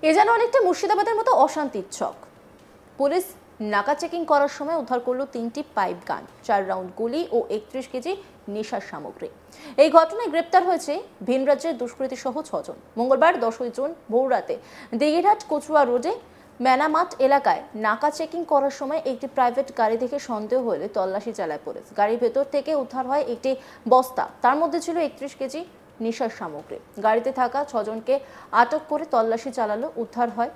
এ যেন অনেকটা মুর্শিদাবাদের মতো অশান্তির ছক। পুলিশ নাকা চেকিং করার সময় উদ্ধার করলো 3টি পাইপ গান, 4 রাউন্ড গুলি ও 31 কেজি নেশার সামগ্রী। এই ঘটনায় গ্রেপ্তার হয়েছে ভিন রাজ্যের দুষ্কৃতী সহ 6 জন। মঙ্গলবার 10 জুন ভোররাতে দিঘিরহাট কচুয়া রোডে মেনামাট এলাকায় নাকা চেকিং করার সময় একটি প্রাইভেট গাড়ি দেখে সন্দেহ হলে তল্লাশি চালায় পুলিশ। গাড়ির ভেতর থেকে উদ্ধার হয় একটি বস্তা, তার মধ্যে ছিল 31 কেজি নেশার সামগ্রী। গাড়িতে থাকা 6 জনকে আটক করে তল্লাশি চালালো। উদ্ধার হয়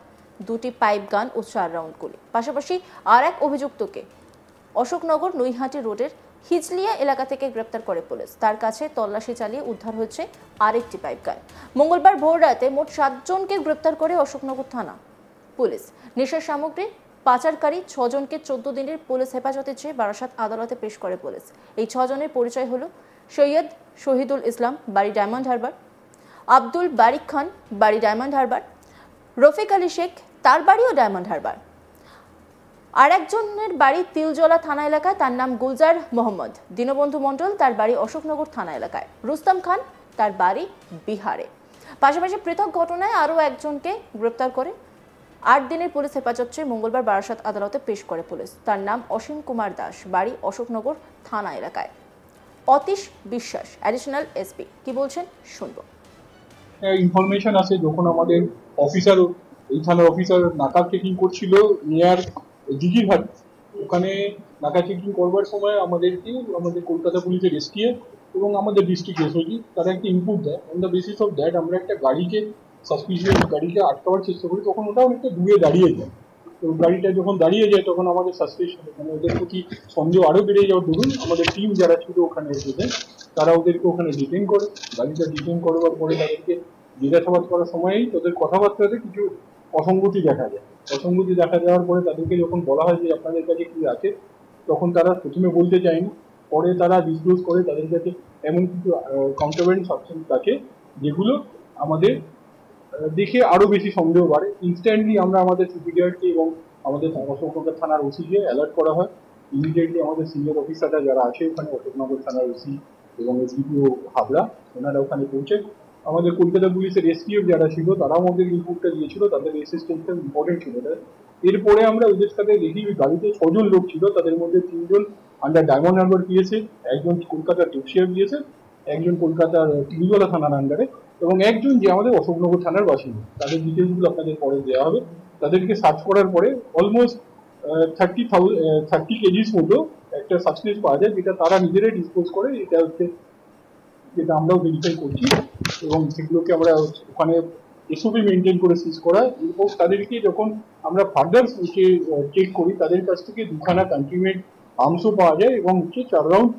2টি পাইপ গান ও 4 রাউন্ড গুলি। পাশাপাশি আর এক অভিযুক্তকে অশোকনগর নৈহাটি রোডের হিজলিয়া এলাকা থেকে গ্রেপ্তার করে পুলিশ। তার কাছে তল্লাশি চালিয়ে উদ্ধার হচ্ছে আরেকটি পাইপ গান। মঙ্গলবার ভোর রাতে মোট 7 জনকে গ্রেপ্তার করে অশোকনগর থানা পুলিশ। নেশার সামগ্রী পাচারকারী 6 জনকে 14 দিনের পুলিশ হেফাজতে চেয়ে বারাসাত আদালতে পেশ করে পুলিশ। এই 6 জনের পরিচয় হলো সৈয়দ শহীদুল ইসলাম, বাড়ি ডায়মন্ড হারবার; আব্দুল বারিক খান, বাড়ি ডায়মন্ড হারবার; রফিক আলী শেখ, তার বাড়িও ডায়মন্ড হারবার; আর একজনের বাড়ি তিলজলা থানা এলাকায়, তার নাম গুলজার মোহাম্মদ; দীনবন্ধু মণ্ডল, তার বাড়ি অশোকনগর থানা এলাকায়; রুস্তম খান, তার বাড়ি বিহারে। পাশাপাশি পৃথক ঘটনায় আরও একজনকে গ্রেপ্তার করে 8 দিনের পুলিশ হেফাজত চেয়ে মঙ্গলবার বারাসাত আদালতে পেশ করে পুলিশ। তার নাম অসীম কুমার দাস, বাড়ি অশোকনগর থানা এলাকায়। অতীশ বিশ্বাস, অ্যাডিশনাল এসপি, কি বলছেন শুনবো। ইনফরমেশন আছে যখন আমাদের অফিসার, এই থানার অফিসার নাকা চেকিং করছিল নিয়ার দিঘিরহাট, ওখানে নাকা চেকিং করবার সময় আমাদের কলকাতা পুলিশের এসটিএফ এবং আমাদের ডিস্ট্রিক্ট এসওজি তারা একটা ইনপুট দেয়। On the basis of that আমরা একটা গাড়িকে, সাসপিশিয়াস গাড়িকে আটকাবার চেষ্টা করি। তখন ওটা অনেকটা দূরে দাঁড়িয়ে যায়। তো গাড়িটা যখন দাঁড়িয়ে যায় তখন আমাদের সাসপিশন, মানে ওদের প্রতি সন্দেহ আরও বেড়ে যাওয়ার দরুন আমাদের টিম যারা ছিল ওখানে এসেছে, তারা ওদেরকে ওখানে ডিটেইন করে। গাড়িটা ডিটেইন করবার পরে তাদেরকে জিজ্ঞাসাবাদ করার সময়ই তাদের কথাবার্তাতে কিছু অসঙ্গতি দেখা যায়। অসঙ্গতি দেখা যাওয়ার পরে তাদেরকে যখন বলা হয় যে আপনাদের কাছে কি আছে, তখন তারা প্রথমে বলতে চায়নি, পরে তারা ডিসক্লোজ করে তাদের কাছে এমন কিছু কন্ট্রাব্যান্ড সাবস্টেন্স আছে যেগুলো আমাদের দেখে আরো বেশি সন্দেহ বাড়ে। ইনস্ট্যান্টলি আমরা আমাদের সুপিরিয়রকে এবং আমাদের অশোকনগর থানার ওসিকে অ্যালার্ট করা হয়। ইমিডিয়েটলি আমাদের সিনিয়র অফিসাররা যারা আছে ওখানে, অশোকনগর থানার ওসি এবং এসডিপিও হাবড়া, ওনারা ওখানে পৌঁছে। আমাদের কলকাতা পুলিশের এসটিএফ যারা ছিল তারাও আমাদের রিপোর্টটা দিয়েছিল, তাদের অ্যাসিস্ট্যান্সটা ইম্পর্টেন্ট ছিল। এরপরে আমরা ওদের সাথে দেখি গাড়িতে 6 জন লোক ছিল, তাদের মধ্যে 3 জন আন্ডার ডায়মন্ড হারবার পিএসএ, একজন কলকাতার টেকশিয়ার পিএসএ, একজন কলকাতার তিলজলা থানার আন্ডারে, এবং একজন যে আমাদের অশোকনগর থানার বাসিন্দা। তাদের ডিটেলসগুলো আপনাদের পরে দেওয়া হবে। তাদেরকে সার্চ করার পরে অলমোস্ট 30 কেজিস মতো একটা সাবস্টেন্স পাওয়া যায়, যেটা তারা নিজেরাই ডিসপোজ করে। এটা হচ্ছে যেটা আমরাও ভেরিফাই করছি, এবং সেগুলোকে আমরা ওখানে এসওপি মেনটেন করে সিজ করা। এরপর তাদেরকে যখন আমরা ফার্দার চেক করি, তাদের কাছ থেকে 2খানা কান্ট্রিমেড আর্মসও পাওয়া যায় এবং 4 রাউন্ড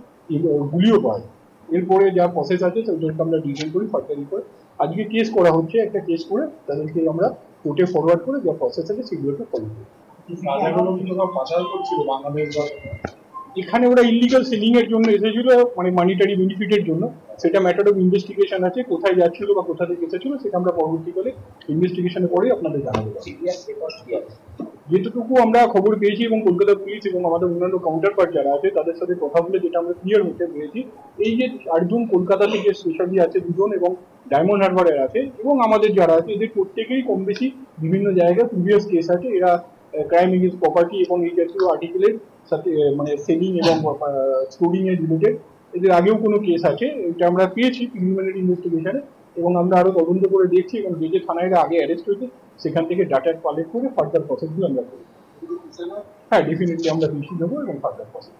গুলিও পাওয়া যায়। এরপরে যা প্রসেস আছে সেগুলোকে আমরা ডিটেইন করি ফার্দারি করে। আজকে কেস করা হচ্ছে, একটা কেস করে তাদেরকে আমরা কোর্টে ফরওয়ার্ড করে যা প্রসেস আছে সেগুলোকে ফলো করি। এখানে ওরা ইলিগাল সেলিং এর জন্য এসেছিল, মানে মানিটারি বেনিফিটের জন্য। সেটা ম্যাটার অফ ইনভেস্টিগেশন আছে, কোথায় যাচ্ছিল বা কোথা থেকে এসেছিল সেটা আমরা পরবর্তীকালে ইনভেস্টিগেশনের পরে আপনাদের জানাবো। যেটুকু আমরা খবর পেয়েছি এবং কলকাতা পুলিশ এবং আমাদের অন্যান্য কাউন্টার পার্ট যারা আছে তাদের সাথে কথা বলে যেটা আমরা ক্লিয়ার হতে পেরেছি, এই যে 8 জন কলকাতা থেকে স্পেশালি আছে 2 জন এবং ডায়মন্ড হারবারের আছে, এবং আমাদের যারা আছে এদের প্রত্যেকেই কম বেশি বিভিন্ন জায়গায় প্রিভিয়াস কেস আছে। এরা ক্রাইম এগেন্স্ট প্রপার্টি এবং এই জাতীয় আর্টিকেলের সাথে, মানে সেলিং এবং স্টোরিং এর রিলেটেড এদের আগেও কোনো কেস আছে। এটা আমরা পেয়েছি প্রিলিমিনারি ইনভেস্টিগেশনে, এবং আমরা আরো তদন্ত করে দেখছি, এবং যে থানায় আগে অ্যারেস্ট হয়েছে সেখান থেকে ডাটা কালেক্ট করে ফার্দার প্রসেসগুলো আমরা করি। হ্যাঁ, ডেফিনেটলি আমরা বেশি দেবো এবং ফার্দার প্রসেস।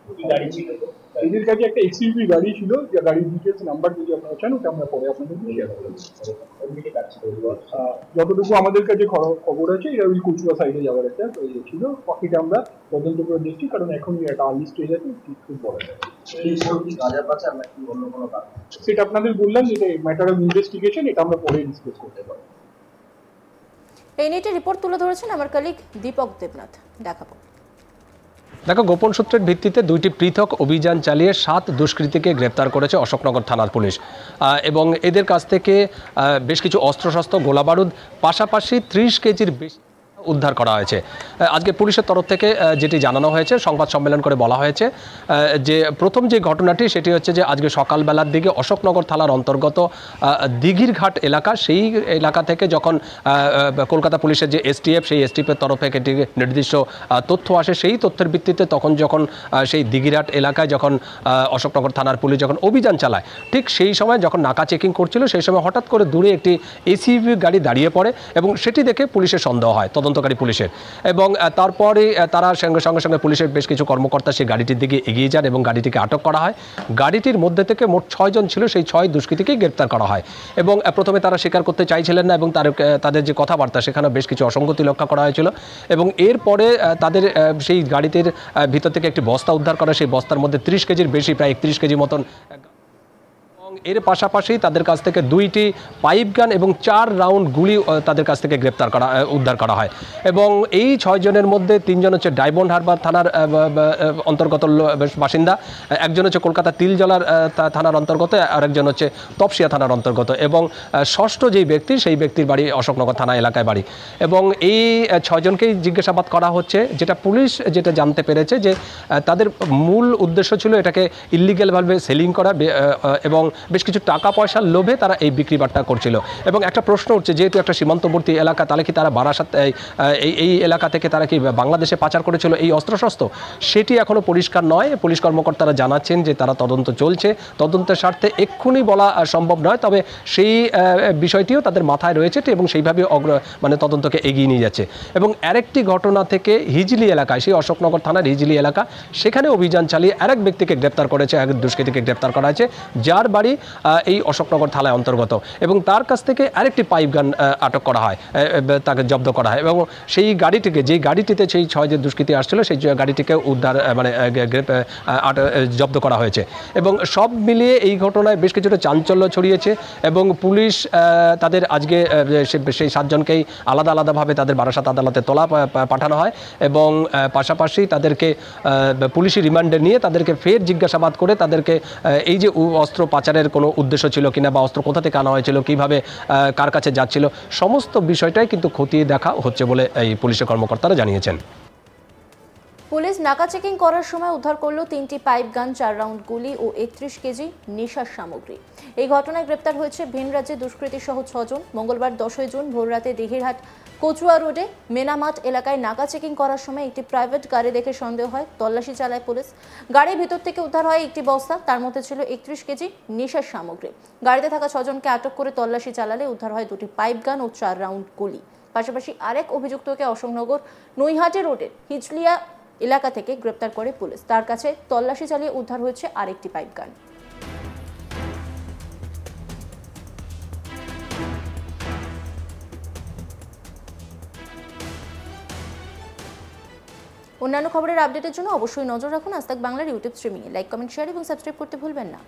এদের কাছে একটা এক্সইউভি গাড়ি ছিল, যে গাড়ির ডিটেলস নাম্বার যদি আপনারা চান ওটা আমরা পরে আপনাদের শেয়ার করবো। যতটুকু আমাদের কাছে খবর আছে এরা ওই কচুয়া সাইডে যাওয়ার একটা ছিল। বাকিটা আমরা তদন্ত করে দেখছি, কারণ এখন একটা আর্লি স্টেজ আছে, খুব বড় যায়। সেটা আপনাদের বললাম, যেটা ম্যাটার অফ ইনভেস্টিগেশন, এটা আমরা পরে ডিসকাস করতে পারি। এই নিয়ে রিপোর্ট তুলে ধরেছেন আমার কলিগ দীপক দেবনাথ। দেখাবো। দেখো, গোপন সূত্রের ভিত্তিতে 2টি পৃথক অভিযান চালিয়ে 7 দুষ্কৃতীকে গ্রেপ্তার করেছে অশোকনগর থানার পুলিশ, এবং এদের কাছ থেকে বেশ কিছু অস্ত্রশস্ত্র, গোলাবারুদ, পাশাপাশি 30 কেজির বেশি উদ্ধার করা হয়েছে। আজকে পুলিশের তরফ থেকে যেটি জানানো হয়েছে, সংবাদ সম্মেলন করে বলা হয়েছে যে প্রথম যে ঘটনাটি সেটি হচ্ছে যে আজকে সকালবেলার দিকে অশোকনগর থানার অন্তর্গত দিঘিরঘাট এলাকা, সেই এলাকা থেকে যখন কলকাতা পুলিশের যে এসটিএফ, সেই এসটিএফের তরফ থেকে একটি নির্দিষ্ট তথ্য আসে, সেই তথ্যের ভিত্তিতে তখন যখন সেই দিঘিরঘাট এলাকায় যখন অশোকনগর থানার পুলিশ যখন অভিযান চালায়, ঠিক সেই সময় যখন নাকা চেকিং করছিল, সেই সময় হঠাৎ করে দূরে একটি এসইউভি গাড়ি দাঁড়িয়ে পড়ে এবং সেটি দেখে পুলিশের সন্দেহ হয়, তদন্তকারী পুলিশের। এবং তারপরে তারা সঙ্গে সঙ্গে পুলিশের বেশ কিছু কর্মকর্তা সেই গাড়িটির দিকে এগিয়ে যান এবং গাড়িটিকে আটক করা হয়। গাড়িটির মধ্যে থেকে মোট 6 জন ছিল, সেই 6 দুষ্কৃতীকেই গ্রেপ্তার করা হয়। এবং প্রথমে তারা স্বীকার করতে চাইছিলেন না এবং তাদের যে কথাবার্তা সেখানে বেশ কিছু অসঙ্গতি লক্ষ্য করা হয়েছিল। এবং এরপরে তাদের সেই গাড়িটির ভিতর থেকে একটি বস্তা উদ্ধার করা, সেই বস্তার মধ্যে 30 কেজির বেশি, প্রায় 31 কেজি মতন, এর পাশাপাশি তাদের কাছ থেকে 2টি পাইপ গান এবং 4 রাউন্ড গুলি তাদের কাছ থেকে উদ্ধার করা হয়। এবং এই 6 জনের মধ্যে 3 জন হচ্ছে ডায়মন্ড হারবার থানার অন্তর্গত বাসিন্দা, একজন হচ্ছে কলকাতা তিলজলার থানার অন্তর্গত, আরেকজন হচ্ছে তপসিয়া থানার অন্তর্গত, এবং ষষ্ঠ যেই ব্যক্তি, সেই ব্যক্তির বাড়ি অশোকনগর থানা এলাকায় বাড়ি। এবং এই 6 জনকেই জিজ্ঞাসাবাদ করা হচ্ছে। যেটা পুলিশ যেটা জানতে পেরেছে যে তাদের মূল উদ্দেশ্য ছিল এটাকে ইল্লিগ্যালভাবে সেলিং করা এবং বেশ কিছু টাকা পয়সার লোভে তারা এই বিক্রি বাট্টা করছিল। এবং একটা প্রশ্ন উঠছে, যেহেতু একটা সীমান্তবর্তী এলাকা, তাহলে কি তারা বারাসাত এই এলাকা থেকে তারা কি বাংলাদেশে পাচার করেছিল এই অস্ত্রশস্ত্র? সেটি এখনো পরিষ্কার নয়। পুলিশ কর্মকর্তারা জানাচ্ছেন যে তারা তদন্ত চলছে, তদন্তের স্বার্থে এক্ষুনি বলা সম্ভব নয়, তবে সেই বিষয়টিও তাদের মাথায় রয়েছে এবং সেইভাবে তদন্তকে এগিয়ে নিয়ে যাচ্ছে। এবং আরেকটি ঘটনা থেকে হিজলি এলাকায়, সেই অশোকনগর থানার হিজলি এলাকা, সেখানে অভিযান চালিয়ে আরেক ব্যক্তিকে গ্রেপ্তার করেছে, এক দুষ্কৃতীকে গ্রেপ্তার করা হয়েছে, যার বাড়ি এই অশোকনগর থানায় অন্তর্গত। এবং তার কাছ থেকে আরেকটি পাইপ গান আটক করা হয়, তাকে জব্দ করা হয়। এবং সেই গাড়িটিকে, যেই গাড়িটিতে সেই 6 যে দুষ্কৃতী আসছিল, সেই গাড়িটিকে উদ্ধার জব্দ করা হয়েছে। এবং সব মিলিয়ে এই ঘটনায় বেশ কিছুটা চাঞ্চল্য ছড়িয়েছে এবং পুলিশ তাদের আজকে সেই 7 জনকেই আলাদাভাবে তাদের বারাসাত আদালতে পাঠানো হয় এবং পাশাপাশি তাদেরকে পুলিশি রিমান্ডে নিয়ে তাদেরকে ফের জিজ্ঞাসাবাদ করে তাদেরকে এই যে অস্ত্র পাচারের কোনো উদ্দেশ্য ছিল কিনা বা অস্ত্র কোথা থেকে আনা হয়েছিল, কিভাবে কার কাছে যাচ্ছিল, সমস্ত বিষয়টাই কিন্তু খতিয়ে দেখা হচ্ছে বলে এই পুলিশের কর্মকর্তারা জানিয়েছেন। পুলিশ নাকা চেকিং করার সময় উদ্ধার করলো 3টি পাইপ গান, 4 রাউন্ড গুলি ও 31 কেজি নেশার সামগ্রী। এই ঘটনায় গ্রেপ্তার হয়েছে ভিন রাজ্যে দুষ্কৃতী সহ 6 জন। মঙ্গলবার 10 জুন ভোররাতে দিঘিরহাট কচুয়া রোডে মেনামাঠ এলাকায় নাকা চেকিং করার সময় একটি প্রাইভেট গাড়ি দেখে সন্দেহ হয়, তল্লাশি চালায় পুলিশ। গাড়ির ভিতর থেকে উদ্ধার হয় একটি বস্তা, তার মধ্যে ছিল 31 কেজি নেশার সামগ্রী। গাড়িতে থাকা 6 জনকে আটক করে তল্লাশি চালালে উদ্ধার হয় 2টি পাইপ গান ও 4 রাউন্ড গুলি। পাশাপাশি আরেক অভিযুক্তকে অশোকনগর নৈহাটি রোডের হিজলিয়া এলাকা থেকে গ্রেপ্তার করে পুলিশ। তার কাছে তল্লাশি চালিয়ে উদ্ধার হয়েছে আরেকটি পাইপ গান। অন্যান্য খবরের আপডেটের জন্য অবশ্যই নজর রাখুন আজ তাক বাংলার ইউটিউব স্ট্রিমিংয়ে। লাইক, কমেন্ট, শেয়ার এবং সাবস্ক্রাইব করতে ভুলবেন না।